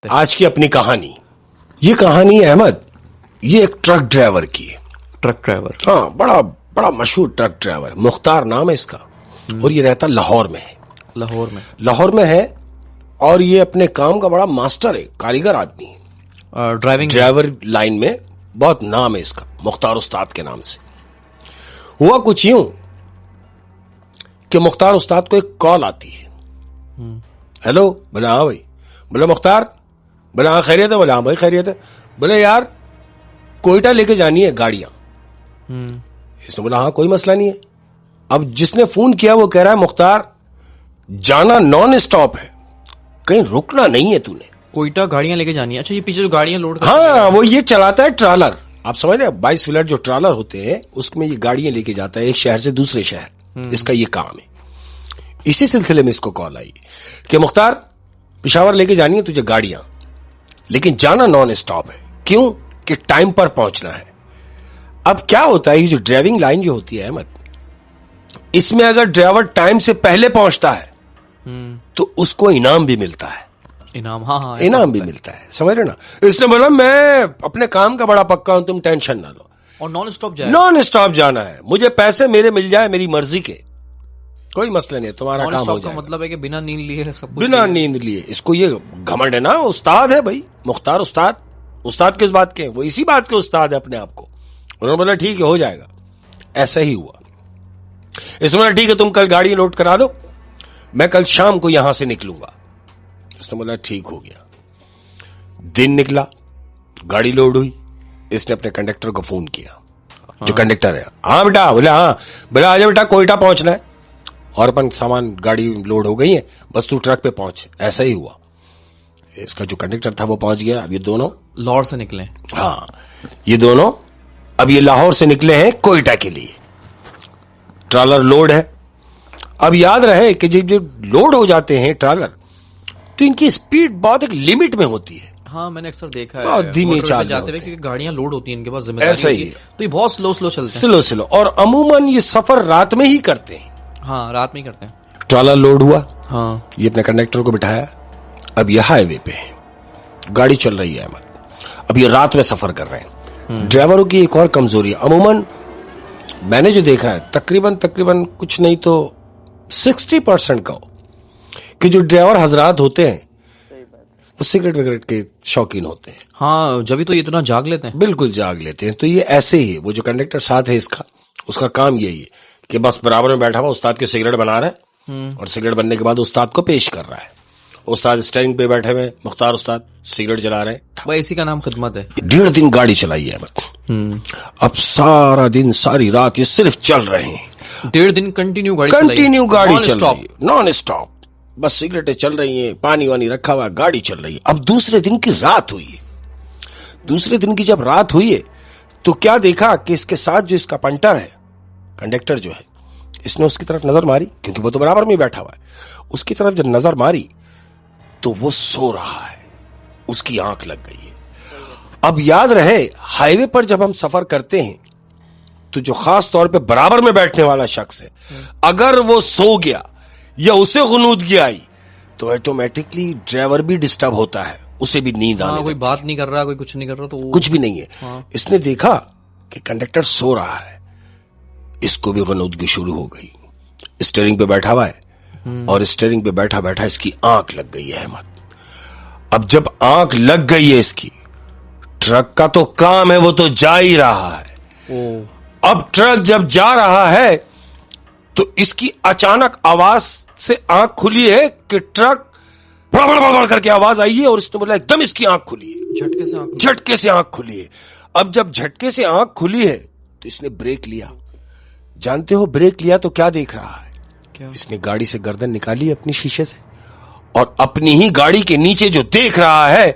आज की अपनी कहानी, ये कहानी अहमद, ये एक ट्रक ड्राइवर की है। Truck driver? हाँ, बड़ा बड़ा मशहूर ट्रक ड्राइवर, मुख्तार नाम है इसका। और ये रहता लाहौर में है। लाहौर में है। और ये अपने काम का बड़ा मास्टर है, कारीगर आदमी है। ड्राइवर लाइन में बहुत नाम है इसका, मुख्तार उस्ताद के नाम से। हुआ कुछ यूं कि मुख्तार उस्ताद को एक कॉल आती है। हेलो, बोला हाँ भाई। बोला मुख्तार, बोला हाँ खैरियत है। बोला हाँ भाई खैरियत है। बोले यार कोयटा लेके जानी है गाड़ियां। इसने बोला हाँ कोई मसला नहीं है। अब जिसने फोन किया वो कह रहा है मुख्तार जाना नॉन स्टॉप है, कहीं रुकना नहीं है तूने। कोयटा गाड़ियां लेके जानी है? अच्छा, ये पीछे जो गाड़ियां लोड करते हाँ, वो ये चलाता है ट्रालर। आप समझ रहे हैं, 22 व्हीलर जो ट्रालर होते हैं उसमें ये गाड़ियां लेके जाता है एक शहर से दूसरे शहर। इसका ये काम है। इसी सिलसिले में इसको कॉल आई कि मुख्तार पेशावर लेके जानी है तुझे गाड़ियां, लेकिन जाना नॉन स्टॉप है। क्यों? कि टाइम पर पहुंचना है। अब क्या होता है, ये जो ड्राइविंग लाइन जो होती है अहमद, इसमें अगर ड्राइवर टाइम से पहले पहुंचता है तो उसको इनाम भी मिलता है। हाँ, इनाम भी मिलता है, समझ रहे ना। इसने बोला मैं अपने काम का बड़ा पक्का हूं, तुम टेंशन ना लो। और नॉन स्टॉप जाना है, मुझे पैसे मेरे मिल जाए मेरी मर्जी के, कोई मसला नहीं, तुम्हारा काम हो जाएगा। मतलब है कि बिना नींद लिए सब कुछ, बिना नींद लिए। इसको ये घमंड है ना, उस्ताद है भाई मुख्तार उस्ताद। उस्ताद किस बात के? वो इसी बात के उस्ताद है अपने आप को। उन्होंने बोला ठीक है हो जाएगा। ऐसा ही हुआ। इसने बोला ठीक है तुम कल गाड़ी लोड करा दो, मैं कल शाम को यहां से निकलूंगा। इसने बोला ठीक हो गया। दिन निकला, गाड़ी लोड हुई। इसने अपने कंडक्टर को फोन किया। जो कंडक्टर है, हाँ बेटा। बोला हाँ। बोला आजा बेटा कोयटा पहुंचना है और अपन सामान गाड़ी लोड हो गई है, बस तू ट्रक पे पहुंच। ऐसा ही हुआ। इसका जो कंडक्टर था वो पहुंच गया। अब ये दोनों लाहौर से निकले। हाँ, ये दोनों अब ये लाहौर से निकले हैं कोयटा के लिए। ट्रालर लोड है। अब याद रहे कि जब लोड हो जाते हैं ट्रालर तो इनकी स्पीड बहुत एक लिमिट में होती है। हाँ, मैंने अक्सर देखा है बहुत धीमी चाल जाते हुए, क्योंकि गाड़ियां लोड होती हैं इनके पास, जिम्मेदारी ऐसा ही तो ये बहुत स्लो चलते हैं। स्लो। और अमूमन ये सफर रात में ही करते हैं। हाँ, रात में ही करते हैं। ट्रालर लोड हुआ। हाँ, ये अपने कंडक्टर को बिठाया। अब ये हाईवे पे है, गाड़ी चल रही है अहमद। अब ये रात में सफर कर रहे हैं। ड्राइवरों की एक और कमजोरी है, अमूमन मैंने जो देखा है तकरीबन कुछ नहीं तो 60% का हो कि जो ड्राइवर हजरात होते हैं वो सिगरेट विगरेट के शौकीन होते हैं। हाँ, जब तो ये इतना जाग लेते हैं। बिल्कुल जाग लेते हैं। तो ये ऐसे ही, वो जो कंडक्टर साथ है इसका, उसका काम यही है कि बस बराबर में बैठा हुआ उस्ताद के सिगरेट बना रहा है और सिगरेट बनने के बाद उस्ताद को पेश कर रहा है। उस्ताद स्टेयरिंग पे बैठे हुए, मुख्तार उस्ताद सिगरेट जला रहे हैं। भाई इसी का नाम खिदमत है। 1.5 दिन गाड़ी चलाई है। अब सारा दिन सारी रात ये सिर्फ चल रहे हैं। 1.5 दिन कंटिन्यू गाड़ी चल रही है, नॉन स्टॉप। बस सिगरेटें चल रही हैं, पानी वानी रखा हुआ, गाड़ी चल रही है। अब दूसरे दिन की रात हुई है। दूसरे दिन की जब रात हुई है तो क्या देखा कि इसके साथ जो इसका पंटर है, कंडक्टर जो है, इसने उसकी तरफ नजर मारी, क्योंकि वो तो बराबर में बैठा हुआ है। उसकी तरफ जब नजर मारी तो वो सो रहा है, उसकी आंख लग गई है। अब याद रहे, हाईवे पर जब हम सफर करते हैं तो जो खास तौर पे बराबर में बैठने वाला शख्स है, अगर वो सो गया या उसे गुनूदगी आई तो ऑटोमेटिकली ड्राइवर भी डिस्टर्ब होता है, उसे भी नींद आने लगती है। कोई बात नहीं कर रहा, कोई कुछ नहीं कर रहा, तो कुछ भी नहीं है। हाँ। इसने देखा कि कंडक्टर सो रहा है, इसको भी गुनूदगी शुरू हो गई। स्टीयरिंग पे बैठा हुआ है और स्टीयरिंग पे बैठा बैठा इसकी आंख लग गई है अहमद। अब जब आंख लग गई है इसकी, ट्रक का तो काम है, वो तो जा ही रहा है। अब ट्रक जब जा रहा है तो इसकी अचानक आवाज से आंख खुली है कि ट्रक बड़ करके आवाज आई है और इसने बोला एकदम इसकी आंख खुली है। झटके से आंख खुली है। अब जब झटके से आंख खुली है तो इसने ब्रेक लिया। जानते हो ब्रेक लिया तो क्या देख रहा है? क्या? इसने गाड़ी से गर्दन निकाली अपनी शीशे से और अपनी ही गाड़ी के नीचे जो देख रहा है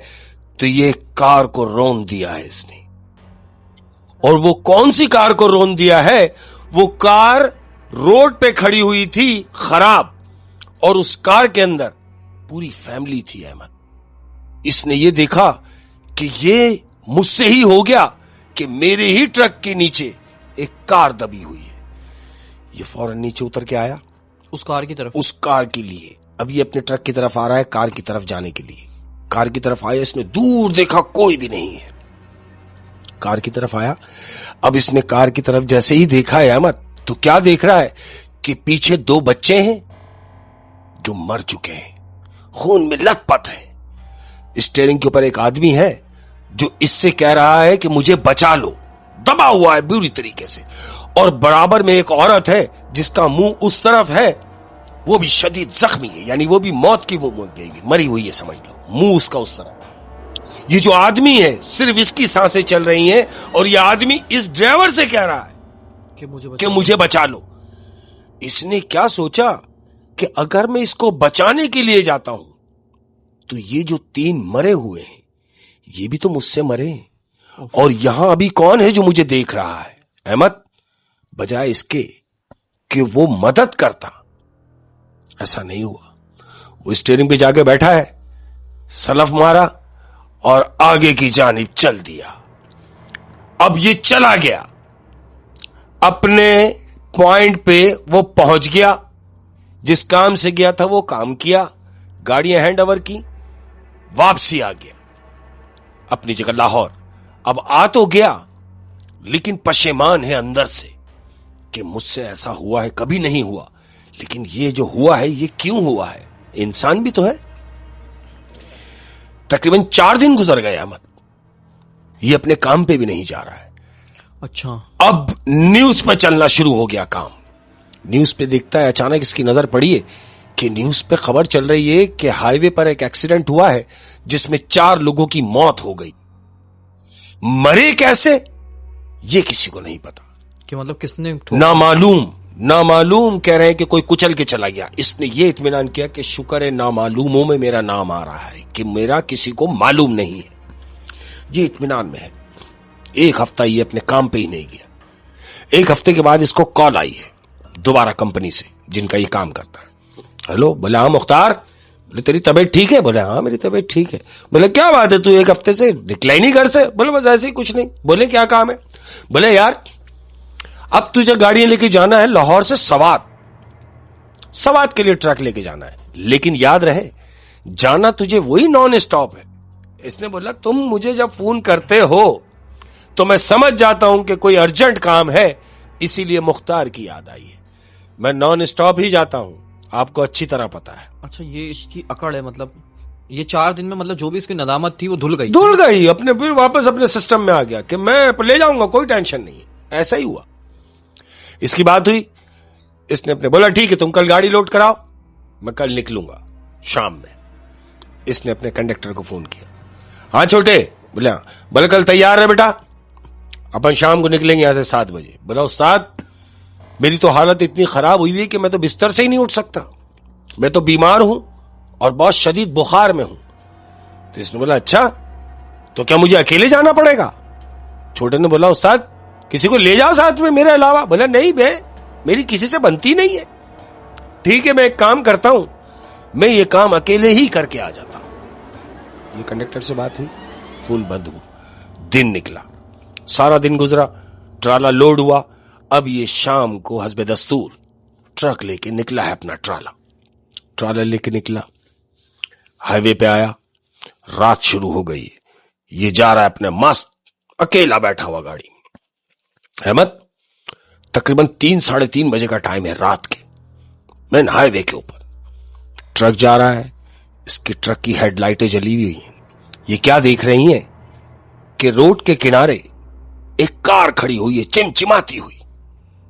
तो ये कार को रौंद दिया है इसने। और वो कौन सी कार को रौंद दिया है? वो कार रोड पे खड़ी हुई थी खराब, और उस कार के अंदर पूरी फैमिली थी अहमद। इसने ये देखा कि ये मुझसे ही हो गया कि मेरे ही ट्रक के नीचे एक कार दबी हुई है। ये फौरन नीचे उतर के आया उस कार की तरफ, उस कार के लिए। अब ये अपने ट्रक की तरफ आ रहा है, कार की तरफ जाने के लिए। कार की तरफ आया, इसने दूर देखा कोई भी नहीं है। कार की तरफ आया, अब इसने कार की तरफ जैसे ही देखा है अहमद, तो क्या देख रहा है कि पीछे 2 बच्चे हैं जो मर चुके हैं, खून में लथपथ है। स्टीयरिंग के ऊपर एक आदमी है जो इससे कह रहा है कि मुझे बचा लो, दबा हुआ है बुरी तरीके से। और बराबर में एक औरत है जिसका मुंह उस तरफ है, वो भी शदीद जख्मी है, यानी वो भी मौत की मरी हुई है, समझ लो, मुंह उसका उस तरफ है। ये जो आदमी है सिर्फ इसकी सांसें चल रही हैं और ये आदमी इस ड्राइवर से कह रहा है कि मुझे बचा लो। इसने क्या सोचा कि अगर मैं इसको बचाने के लिए जाता हूं तो ये जो 3 मरे हुए हैं ये भी तो मुझसे मरे हैं, और यहां अभी कौन है जो मुझे देख रहा है। अहमद, बजाय इसके कि वो मदद करता, ऐसा नहीं हुआ। वो स्टीयरिंग पे जाके बैठा है, सलफ मारा और आगे की जानिब चल दिया। अब ये चला गया, अपने पॉइंट पे वो पहुंच गया, जिस काम से गया था वो काम किया, गाड़ियां हैंड ओवर की, वापसी आ गया अपनी जगह लाहौर। अब आ तो गया लेकिन पशेमान है अंदर से कि मुझसे ऐसा हुआ है, कभी नहीं हुआ, लेकिन ये जो हुआ है ये क्यों हुआ है, इंसान भी तो है। तकरीबन 4 दिन गुजर गए अहमद, ये अपने काम पे भी नहीं जा रहा है। अच्छा, अब न्यूज पे चलना शुरू हो गया काम। न्यूज पे देखता है, अचानक इसकी नजर पड़ी है कि न्यूज पे खबर चल रही है कि हाईवे पर एक एक्सीडेंट हुआ है जिसमें 4 लोगों की मौत हो गई। मरे कैसे ये किसी को नहीं पता, कि मतलब किसने, नामालूम कह रहे हैं कि कोई कुचल के चला गया। इसने ये इत्मीनान किया कि शुक्र है नामालूमों में मेरा नाम आ रहा है, कि मेरा किसी को मालूम नहीं है, ये इत्मीनान में है। 1 हफ्ता ये अपने काम पे ही नहीं गया। 1 हफ्ते के बाद इसको कॉल आई है दोबारा कंपनी से जिनका ये काम करता है। हेलो, बोले हाँ मुख्तार। बोले तेरी तबीयत ठीक है? बोले हाँ मेरी तबीयत ठीक है। बोले क्या बात है, तू 1 हफ्ते से निकला ही नहीं घर से? बोले बस ऐसे ही, कुछ नहीं। बोले क्या काम है? बोले यार अब तुझे गाड़ियां लेके जाना है लाहौर से सवात के लिए ट्रक लेके जाना है, लेकिन याद रहे जाना तुझे वही नॉन स्टॉप है। इसने बोला तुम मुझे जब फोन करते हो तो मैं समझ जाता हूं कि कोई अर्जेंट काम है, इसीलिए मुख्तार की याद आई है। मैं नॉन स्टॉप ही जाता हूं, आपको अच्छी तरह पता है। अच्छा, ये इसकी अकड़ है, मतलब ये 4 दिन में मतलब जो भी इसकी नदामत थी वो धुल गई अपने, फिर वापस अपने सिस्टम में आ गया कि मैं ले जाऊंगा, कोई टेंशन नहीं है। ऐसा ही हुआ। इसकी बात हुई, इसने अपने बोला ठीक है तुम कल गाड़ी लोड कराओ, मैं कल निकलूंगा शाम में। इसने अपने कंडक्टर को फोन किया, हाँ छोटे? बोले हाँ। बोले कल तैयार है बेटा, अपन शाम को निकलेंगे यहां से 7 बजे। बोला उस्ताद मेरी तो हालत इतनी खराब हुई है कि मैं तो बिस्तर से ही नहीं उठ सकता, मैं तो बीमार हूं और बहुत शदीद बुखार में हूं। तो इसने बोला अच्छा, तो क्या मुझे अकेले जाना पड़ेगा? छोटे ने बोला उस्ताद किसी को ले जाओ साथ में मेरे अलावा। बोला नहीं बे, मेरी किसी से बनती नहीं है। ठीक है मैं एक काम करता हूं, मैं ये काम अकेले ही करके आ जाता हूं। ये कंडक्टर से बात हुई, फोन बंद हुआ। दिन निकला, सारा दिन गुजरा, ट्राला लोड हुआ। अब ये शाम को हस्बे दस्तूर ट्रक लेके निकला है अपना ट्राला लेके निकला, हाईवे पे आया, रात शुरू हो गई। ये जा रहा है अपने मस्त अकेला बैठा हुआ गाड़ी में। अहमद तकरीबन 3-3:30 बजे का टाइम है रात के। मेन हाईवे के ऊपर ट्रक जा रहा है, इसकी ट्रक की हेडलाइटें जली हुई हैं। ये क्या देख रही हैं कि रोड के किनारे एक कार खड़ी हुई है, चिमचिमाती हुई,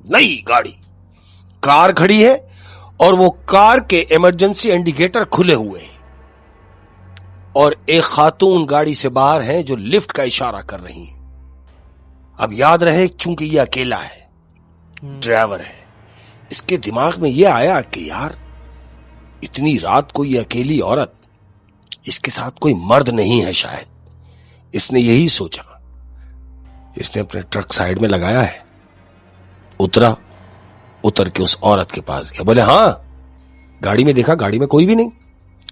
नई गाड़ी कार खड़ी है और वो कार के इमरजेंसी इंडिकेटर खुले हुए हैं और एक खातून गाड़ी से बाहर है जो लिफ्ट का इशारा कर रही है। अब याद रहे चूंकि ये अकेला है, ड्राइवर है, इसके दिमाग में ये आया कि यार इतनी रात को ये अकेली औरत, इसके साथ कोई मर्द नहीं है शायद। इसने यही सोचा, इसने अपने ट्रक साइड में लगाया है, उतर के उस औरत के पास गया। बोले हाँ, गाड़ी में देखा, गाड़ी में कोई भी नहीं।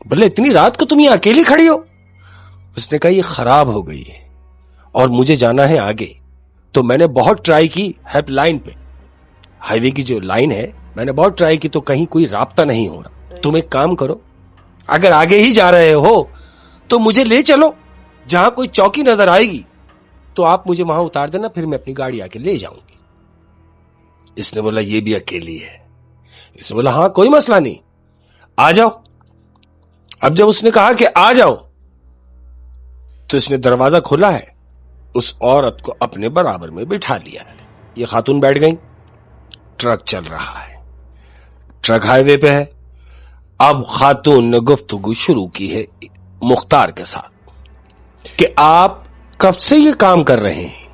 बोले इतनी रात को तुम ये अकेली खड़ी हो? उसने कहा ये खराब हो गई है और मुझे जाना है आगे। तो मैंने बहुत ट्राई की हेल्पलाइन पे, हाईवे की जो लाइन है, मैंने बहुत ट्राई की तो कहीं कोई राब्ता नहीं हो रहा। तुम एक काम करो, अगर आगे ही जा रहे हो तो मुझे ले चलो, जहां कोई चौकी नजर आएगी तो आप मुझे वहां उतार देना, फिर मैं अपनी गाड़ी आके ले जाऊंगी। इसने बोला ये भी अकेली है। इसने बोला हाँ कोई मसला नहीं, आ जाओ। अब जब उसने कहा कि आ जाओ, तो इसने दरवाजा खोला है, उस औरत को अपने बराबर में बिठा लिया है। ये खातून बैठ गई, ट्रक चल रहा है, ट्रक हाईवे पे है। अब खातून ने गुफ्तगू शुरू की है मुख्तार के साथ कि आप कब से ये काम कर रहे हैं?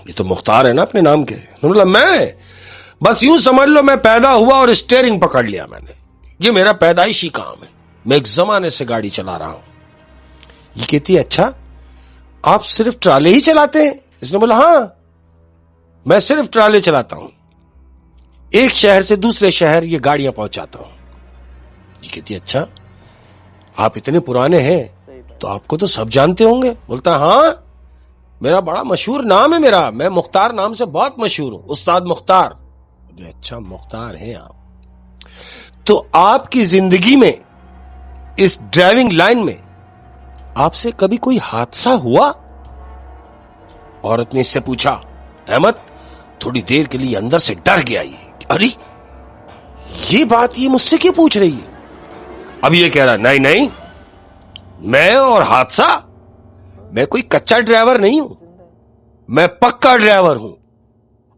ये तो मुख्तार है ना अपने नाम के। बोला मैं बस यूं समझ लो मैं पैदा हुआ और स्टीयरिंग पकड़ लिया मैंने, ये मेरा पैदाइशी काम है, मैं एक जमाने से गाड़ी चला रहा हूं। ये कहती है अच्छा आप सिर्फ ट्राले ही चलाते हैं? इसने बोला हां मैं सिर्फ ट्राले चलाता हूं, एक शहर से दूसरे शहर ये गाड़ियां पहुंचाता हूं। ये कहती है अच्छा आप इतने पुराने हैं तो आपको तो सब जानते होंगे। बोलता हां मेरा बड़ा मशहूर नाम है मेरा, मैं मुख्तार नाम से बहुत मशहूर हूं, उस्ताद मुख्तार। अच्छा मुख्तार हैं आप, तो आपकी जिंदगी में इस ड्राइविंग लाइन में आपसे कभी कोई हादसा हुआ? औरत ने इससे पूछा। अहमद थोड़ी देर के लिए अंदर से डर गया ये, अरे ये बात ये मुझसे क्यों पूछ रही है? अब ये कह रहा नहीं नहीं मैं और हादसा, मैं कोई कच्चा ड्राइवर नहीं हूं, मैं पक्का ड्राइवर हूं,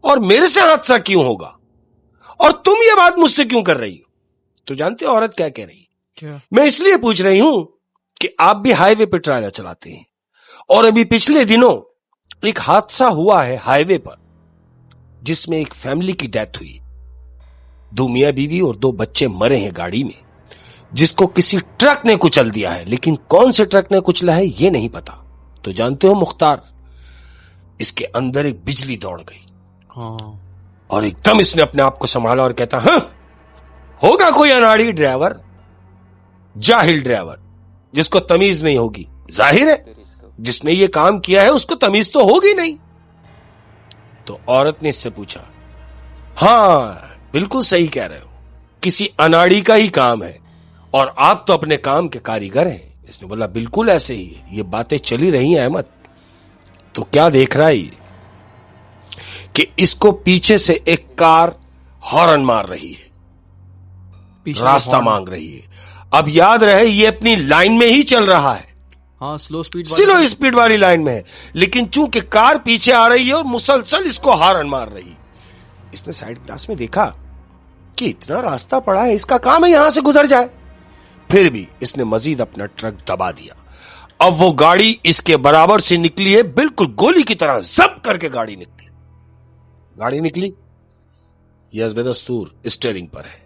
और मेरे से हादसा क्यों होगा, और तुम ये बात मुझसे क्यों कर रही हो? तो जानते हो औरत क्या कह रही है? क्या? मैं इसलिए पूछ रही हूं कि आप भी हाईवे पे ट्राला चलाते हैं, और अभी पिछले दिनों एक हादसा हुआ है हाईवे पर जिसमें एक फैमिली की डेथ हुई, 2 मियां बीवी और 2 बच्चे मरे हैं गाड़ी में, जिसको किसी ट्रक ने कुचल दिया है, लेकिन कौन से ट्रक ने कुचला है ये नहीं पता। तो जानते हो मुख्तार, इसके अंदर एक बिजली दौड़ गई। हाँ। और एकदम इसने अपने आप को संभाला और कहता हाँ होगा कोई अनाड़ी ड्राइवर, जाहिल ड्राइवर जिसको तमीज नहीं होगी। जाहिर है जिसने ये काम किया है उसको तमीज तो होगी नहीं। तो औरत ने इससे पूछा हाँ बिल्कुल सही कह रहे हो, किसी अनाड़ी का ही काम है, और आप तो अपने काम के कारीगर हैं। इसने बोला बिल्कुल ऐसे ही है, ये बातें चली रही हैं अहमद। तो क्या देख रहा है ये कि इसको पीछे से एक कार हॉर्न मार रही है, रास्ता मांग रही है। अब याद रहे ये अपनी लाइन में ही चल रहा है, हाँ स्लो स्पीड वाली लाइन में है, लेकिन चूंकि कार पीछे आ रही है और मुसलसल इसको हॉर्न मार रही है। इसने साइड ग्लास में देखा कि इतना रास्ता पड़ा है, इसका काम है यहां से गुजर जाए, फिर भी इसने मजीद अपना ट्रक दबा दिया। अब वो गाड़ी इसके बराबर से निकली है, बिल्कुल गोली की तरह जब करके गाड़ी निकली। यह बेदस्तूर स्टीयरिंग पर है।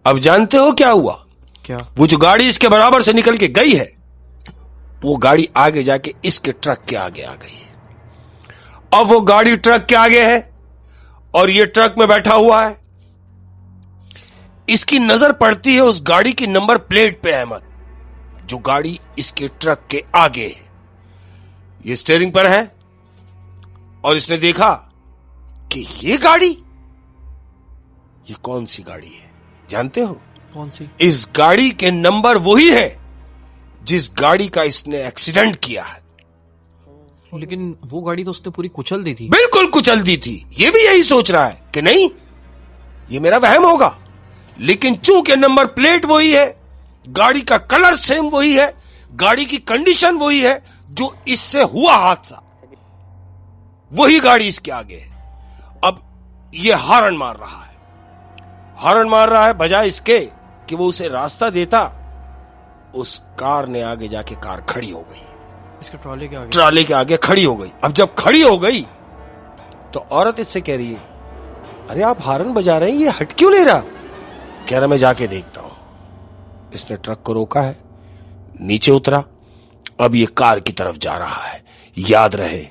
अब जानते हो क्या हुआ? क्या? वो जो गाड़ी इसके बराबर से निकल के गई है, वो गाड़ी आगे जाके इसके ट्रक के आगे आ गई है। अब वो गाड़ी ट्रक के आगे है और ये ट्रक में बैठा हुआ है। इसकी नजर पड़ती है उस गाड़ी की नंबर प्लेट पे अहमद, जो गाड़ी इसके ट्रक के आगे है। ये स्टीयरिंग पर है और इसने देखा कि ये गाड़ी, ये कौन सी गाड़ी है जानते हो? कौन सी? इस गाड़ी के नंबर वही है जिस गाड़ी का इसने एक्सीडेंट किया है। लेकिन वो गाड़ी तो उसने पूरी कुचल दी थी। बिल्कुल कुचल दी थी। ये भी यही सोच रहा है कि नहीं ये मेरा वहम होगा, लेकिन चूंकि नंबर प्लेट वही है, गाड़ी का कलर सेम वही है, गाड़ी की कंडीशन वही है, जो इससे हुआ हादसा वही गाड़ी इसके आगे है। अब ये हॉर्न मार रहा है बजाय इसके कि वो उसे रास्ता देता। उस कार ने आगे जाके कार खड़ी हो गई, इसके ट्राले के आगे खड़ी हो गई। अब जब खड़ी हो गई तो औरत इससे कह रही है अरे आप हॉर्न बजा रहे हैं, ये हट क्यों नहीं रहा? कह रहा मैं जाके देखता हूं। इसने ट्रक को रोका है, नीचे उतरा, अब ये कार की तरफ जा रहा है। याद रहे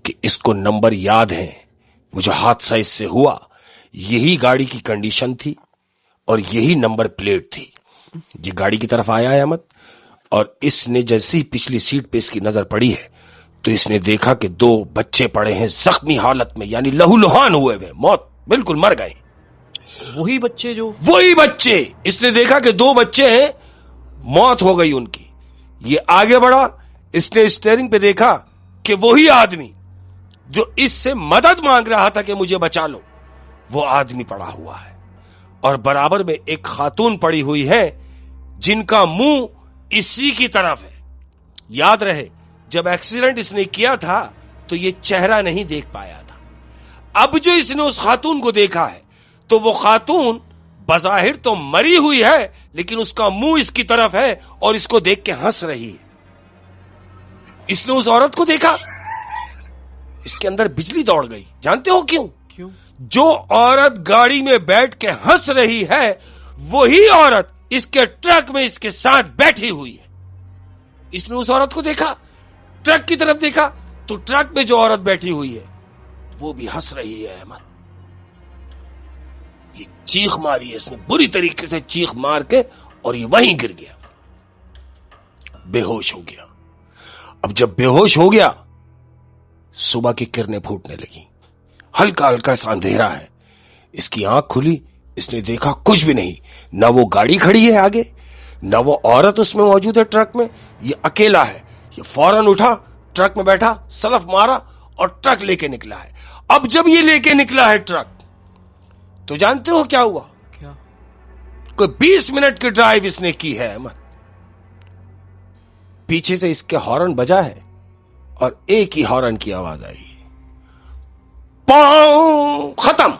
कि इसको नंबर याद है, वो जो हादसा इससे हुआ यही गाड़ी की कंडीशन थी और यही नंबर प्लेट थी। ये गाड़ी की तरफ आया है अहमद, और इसने जैसी पिछली सीट पे इसकी नजर पड़ी है तो इसने देखा कि 2 बच्चे पड़े हैं जख्मी हालत में, यानी लहूलुहान हुए हुए, मौत बिल्कुल मर गए। वही बच्चे इसने देखा कि 2 बच्चे हैं, मौत हो गई उनकी। ये आगे बढ़ा, इसने स्टीयरिंग पे देखा कि वही आदमी जो इससे मदद मांग रहा था कि मुझे बचा लो, वो आदमी पड़ा हुआ है और बराबर में एक खातून पड़ी हुई है जिनका मुंह इसी की तरफ है। याद रहे, जब एक्सीडेंट इसने किया था तो ये चेहरा नहीं देख पाया था। अब जो इसने उस खातून को देखा है तो वो खातून बज़ाहिर तो मरी हुई है, लेकिन उसका मुंह इसकी तरफ है और इसको देख के हंस रही है। इसने उस औरत को देखा, इसके अंदर बिजली दौड़ गई। जानते हो क्यों? क्यों? जो औरत गाड़ी में बैठ के हंस रही है, वही औरत इसके ट्रक में इसके साथ बैठी हुई है। इसने उस औरत को देखा, ट्रक की तरफ देखा, तो ट्रक में जो औरत बैठी हुई है वो भी हंस रही है। अहमद, ये चीख मारी है इसने, बुरी तरीके से चीख मार के, और ये वहीं गिर गया, बेहोश हो गया। अब जब बेहोश हो गया, सुबह की किरणें फूटने लगी, हल्का हल्का सा अंधेरा है। इसकी आंख खुली, इसने देखा कुछ भी नहीं, ना वो गाड़ी खड़ी है आगे, ना वो औरत उसमें मौजूद है ट्रक में, ये अकेला है। ये फौरन उठा, ट्रक में बैठा, सलफ मारा और ट्रक लेके निकला है। अब जब ये लेके निकला है ट्रक, तो जानते हो क्या हुआ? क्या? कोई 20 मिनट की ड्राइव इसने की है अहमद। पीछे से इसके हॉर्न बजा है और एक ही हॉर्न की आवाज आई, पांव, खत्म।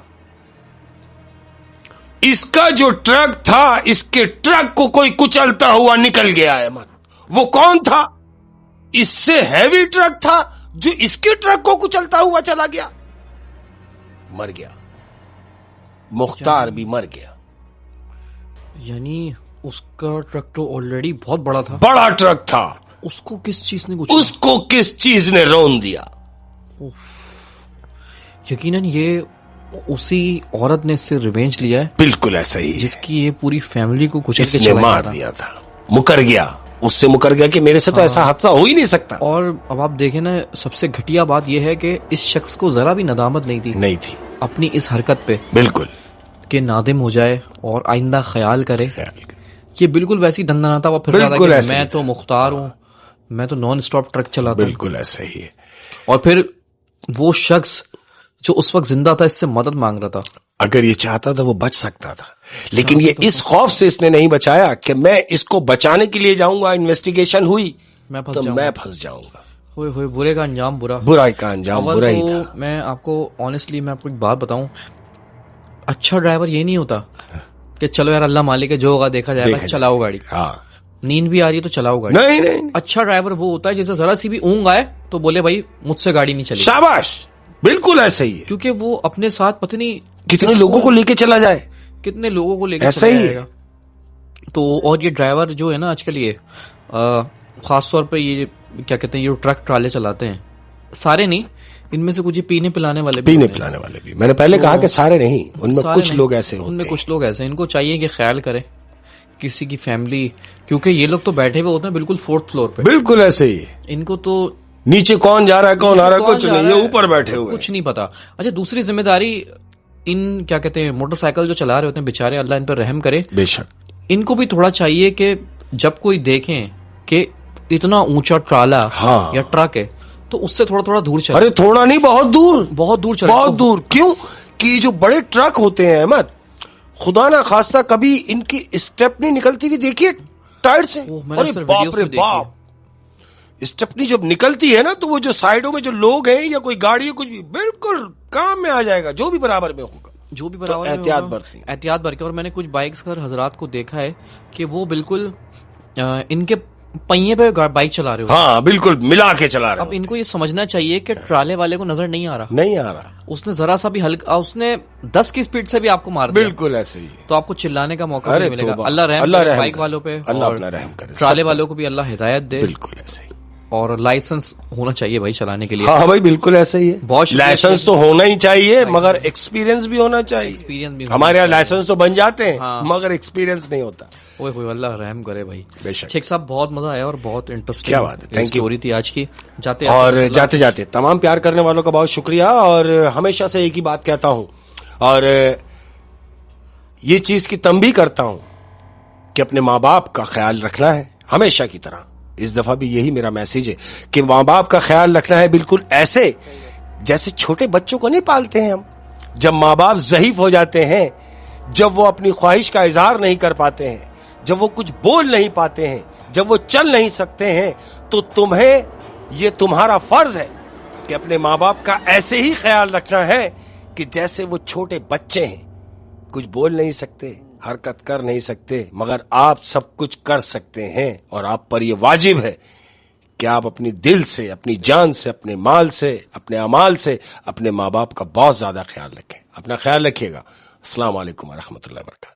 इसका जो ट्रक था, इसके ट्रक को कोई कुचलता हुआ निकल गया है। मत, वो कौन था? इससे हैवी ट्रक था जो इसके ट्रक को कुचलता हुआ चला गया, मर गया। मुख्तार भी मर गया। यानी उसका ट्रक तो ऑलरेडी बहुत बड़ा था। बड़ा ट्रक था। उसको किस चीज ने उसको किस चीज ने रौंद दिया? यकीनन ये उसी औरत ने इससे रिवेंज लिया है। बिल्कुल ऐसा ही, जिसकी ये पूरी फैमिली को कुचल के इसने मार दिया था। मुकर गया, उससे मुकर गया कि मेरे से तो ऐसा हादसा हो ही नहीं सकता। और अब आप देखें ना, सबसे घटिया बात यह है कि इस शख्स को जरा भी नदामत नहीं थी अपनी इस हरकत पे। बिल्कुल कि नादिम हो जाए और आइंदा ख्याल करे। ये बिल्कुल वैसी दंदनाता हुआ फिर रहा था कि मैं तो मुख्तार हूं, मैं तो नॉन स्टॉप ट्रक चलाता हूं। बिल्कुल ऐसा ही है। और फिर वो शख्स जो उस वक्त जिंदा था इससे मदद मांग रहा था, अगर ये चाहता था वो बच सकता था, लेकिन ये इस खौफ से इसने नहीं बचाया कि मैं इसको बचाने के लिए जाऊंगा, इन्वेस्टिगेशन हुई मैं फंस जाऊंगा। होए बुरे का अंजाम बुरा का अंजाम बुरा ही था। मैं आपको ऑनेस्टली मैं आपको एक बात बताऊं, अच्छा ड्राइवर ये नहीं होता कि चलो यार अल्लाह मालिक है, जो होगा देखा जाएगा, चलाओ गाड़ी। नींद भी आ रही है तो चलाओ गाड़ी। नहीं। अच्छा ड्राइवर वो होता है जैसे जरा सी भी ऊंग आए तो बोले भाई मुझसे गाड़ी नहीं चलेगी। शाबाश, बिल्कुल ऐसे ही है। क्योंकि वो अपने साथ पता नहीं कितने लोगों को लेके चला जाए, कितने लोगों को लेके ऐसा ही है। तो और ये ड्राइवर जो है ना आजकल, ये खास तौर पे ये क्या कहते हैं, ये ट्रक ट्राले चलाते हैं, सारे नहीं, इनमें से कुछ पीने पिलाने वाले भी। मैंने पहले कहा कि सारे नहीं, उनमें कुछ लोग ऐसे होते हैं। उनमें कुछ लोग ऐसे, इनको चाहिए कि ख्याल करें किसी की फैमिली, क्योंकि ये लोग तो बैठे हुए होते हैं बिल्कुल 4th फ्लोर पे। बिल्कुल ऐसे ही। इनको तो नीचे कौन जा रहा है, कौन आ रहा है, कुछ नहीं, ये ऊपर बैठे हुए, कुछ नहीं पता। अच्छा, दूसरी जिम्मेदारी इन क्या कहते हैं मोटरसाइकिल जो चला रहे होते हैं बेचारे, अल्लाह इन पर रहम करे। बेशक इनको भी थोड़ा चाहिए कि जब कोई देखें कि इतना ऊंचा ट्राला या ट्रक है तो उससे थोड़ा थोड़ा दूर चले। अरे थोड़ा नहीं, बहुत दूर चले, बहुत दूर। क्यों कि जो बड़े ट्रक होते हैं अहमद, खुदा ना खास्ता कभी इनकी स्टेपनी निकलती हुई देखिए टायर से, अरे बाप रे बाप, स्टेपनी जब निकलती है ना तो वो जो साइडों में जो लोग हैं या कोई गाड़ी है कुछ भी, बिल्कुल काम में आ जाएगा, जो भी बराबर में होगा, जो भी बराबर में एहतियात बरते। और मैंने कुछ बाइक्स कर हजरात को देखा है कि वो बिल्कुल इनके पहिए पे बाइक चला रहे हो। हाँ बिल्कुल मिला के चला रहे। अब इनको ये समझना चाहिए कि ट्राले वाले को नजर नहीं आ रहा, उसने जरा सा भी हल्का, उसने 10 की स्पीड से भी आपको मार दिया, बिल्कुल ऐसे ही, तो आपको चिल्लाने का मौका नहीं मिलेगा। अल्लाह रहम करे बाइक वालों पे, अल्लाह अपना रहम करे, ट्राले वालों को भी अल्लाह हिदायत दे। बिल्कुल ऐसे ही। और लाइसेंस होना चाहिए भाई चलाने के लिए। हाँ भाई बिल्कुल ऐसा ही है, लाइसेंस तो होना ही चाहिए, मगर एक्सपीरियंस भी होना चाहिए। एक्सपीरियंस भी, हमारे यहाँ लाइसेंस तो बन जाते हैं मगर एक्सपीरियंस नहीं होता। ओए अल्लाह रहम करे भाई। बेशक शेख साहब, बहुत मजा आया और बहुत इंटरेस्टिंग क्या बात है, थैंक यू स्टोरी थी आज की। जाते जाते तमाम प्यार करने वालों का बहुत शुक्रिया। और हमेशा से एक ही बात कहता हूं और ये चीज की तंबीह करता हूं कि अपने माँ बाप का ख्याल रखना है हमेशा की तरह। इस दफा भी यही मेरा मैसेज है कि माँ बाप का ख्याल रखना है बिल्कुल ऐसे जैसे छोटे बच्चों को नहीं पालते हैं हम। जब माँ बाप ज़ईफ हो जाते हैं, जब वो अपनी ख्वाहिश का इजहार नहीं कर पाते हैं, जब वो कुछ बोल नहीं पाते हैं, जब वो चल नहीं सकते हैं, तो ये तुम्हारा फर्ज है कि अपने माँ बाप का ऐसे ही ख्याल रखना है कि जैसे वो छोटे बच्चे हैं, कुछ बोल नहीं सकते, हरकत कर नहीं सकते, मगर आप सब कुछ कर सकते हैं और आप पर यह वाजिब है कि आप अपनी दिल से, अपनी जान से, अपने माल से, अपने अमाल से अपने माँ बाप का बहुत ज्यादा ख्याल रखें। अपना ख्याल रखिएगा। अस्सलाम वालेकुम व रहमतुल्लाहि व बरकातहू।